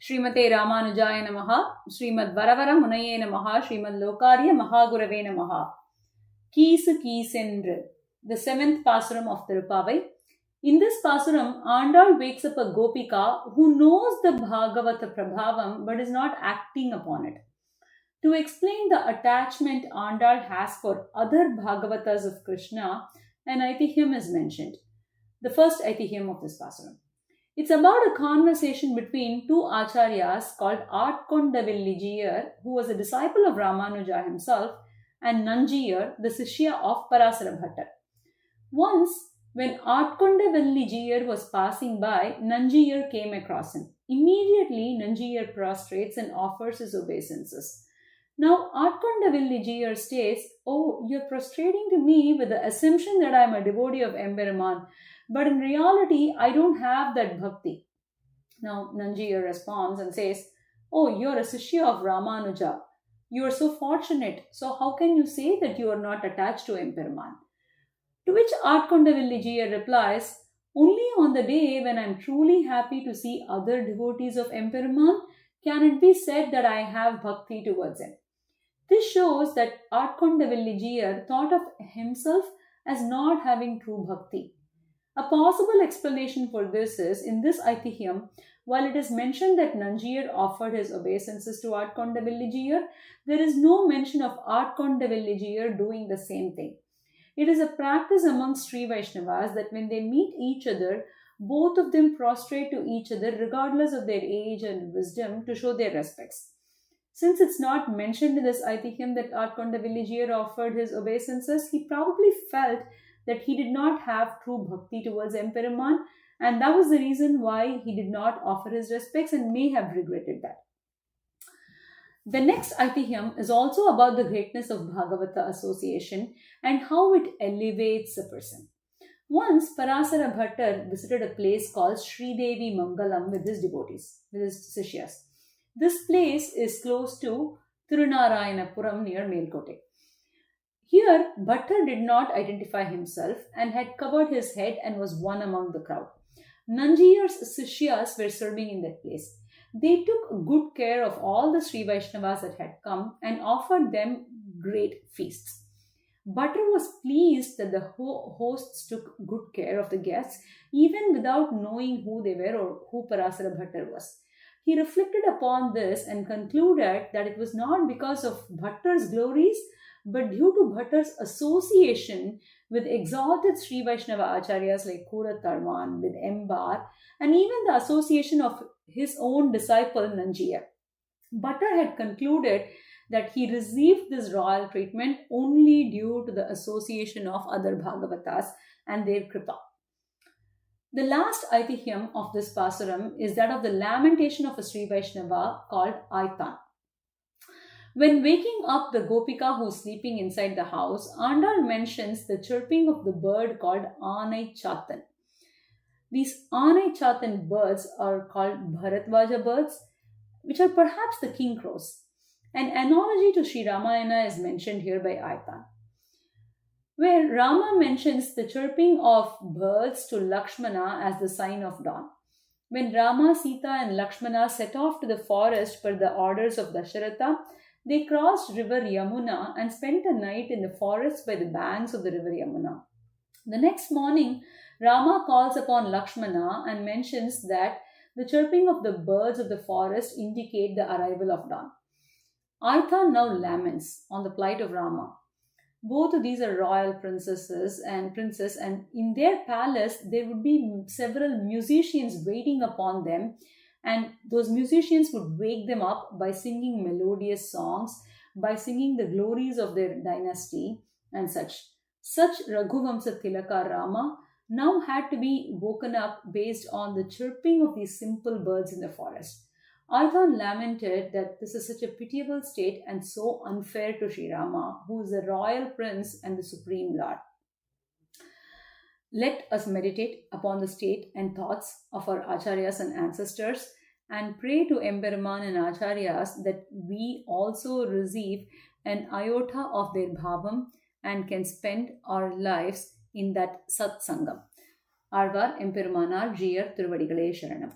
Srimate Ramanujaya Namaha, Srimad Varavara Munaye Namaha, Srimad Lokarya Mahagurave Namaha. kIchenRu, the 7th Pasuram of Thiruppāvai. In this Pasuram, Āṇḍāḻ wakes up a Gopika who knows the Bhagavata Prabhavam but is not acting upon it. To explain the attachment Āṇḍāḻ has for other Bhagavatas of Krishna, an Ithihyam is mentioned. The first Ithihyam of this Pasuram. It's about a conversation between two Acharyas called Āṭkondavillijiyar, who was a disciple of Ramanuja himself, and Nanjiyar, the Sishya of Parasara Bhattar. Once, when Āṭkondavillijiyar was passing by, Nanjiyar came across him. Immediately, Nanjiyar prostrates and offers his obeisances. Now, Āṭkondavillijiyar states, "Oh, you're prostrating to me with the assumption that I'm a devotee of Emberaman, but in reality, I don't have that bhakti." Now, Nanjiyar responds and says, "Oh, you're a Sishya of Ramanuja. You are so fortunate. So how can you say that you are not attached to Emberaman?" To which Āṭkondavillijiyar replies, "Only on the day when I'm truly happy to see other devotees of Emberaman can it be said that I have bhakti towards him." This shows that Āṭkondavillijiyar thought of himself as not having true bhakti. A possible explanation for this is, in this Ithihyam, while it is mentioned that Nanjiyar offered his obeisances to Āṭkondavillijiyar, there is no mention of Āṭkondavillijiyar doing the same thing. It is a practice amongst Srivaishnavas that when they meet each other, both of them prostrate to each other regardless of their age and wisdom to show their respects. Since it's not mentioned in this Ithihyam that Āṭkondavillijiyar offered his obeisances, he probably felt that he did not have true bhakti towards Emberaman, and that was the reason why he did not offer his respects and may have regretted that. The next Ithihyam is also about the greatness of Bhagavata association and how it elevates a person. Once, Parasara Bhattar visited a place called Śrī Devi Mangalam with his devotees, with his Sishyas. This place is close to Tirunarayanapuram near Melkote. Here, Bhattar did not identify himself and had covered his head and was one among the crowd. Nanjiyar's Sishyas were serving in that place. They took good care of all the Srivaishnavas that had come and offered them great feasts. Bhattar was pleased that the hosts took good care of the guests even without knowing who they were or who Parasara Bhattar was. He reflected upon this and concluded that it was not because of Bhattar's glories but due to Bhattar's association with exalted Sri Vaishnava Acharyas like Kuratarman, with Embar, and even the association of his own disciple Nanjiyar. Bhattar had concluded that he received this royal treatment only due to the association of other Bhagavatas and their kripa. The last Ithihyam of this Pasuram is that of the lamentation of a Sri Vaishnava called Aitan. When waking up the Gopika who is sleeping inside the house, Āṇḍāḻ mentions the chirping of the bird called Ānai Chatan. These Ānai Chatan birds are called Bharatvaja birds, which are perhaps the king crows. An analogy to Sri Ramayana is mentioned here by Aitan, where Rama mentions the chirping of birds to Lakshmana as the sign of dawn. When Rama, Sita and Lakshmana set off to the forest per the orders of Dasharatha, they crossed river Yamuna and spent a night in the forest by the banks of the river Yamuna. The next morning, Rama calls upon Lakshmana and mentions that the chirping of the birds of the forest indicate the arrival of dawn. Aitan now laments on the plight of Rama. Both of these are royal princesses and princes, and in their palace there would be several musicians waiting upon them, and those musicians would wake them up by singing melodious songs, by singing the glories of their dynasty and such. Such Raghuvamsa Tilaka Rama now had to be woken up based on the chirping of these simple birds in the forest. Aitan lamented that this is such a pitiable state and so unfair to Sri Rama, who is the royal prince and the supreme lord. Let us meditate upon the state and thoughts of our Acharyas and ancestors and pray to Emberaman and Acharyas that we also receive an iota of their bhavam and can spend our lives in that Sat Sangam. Arvar Emperamanal Jiyar Thiruvadigalai Sharanam.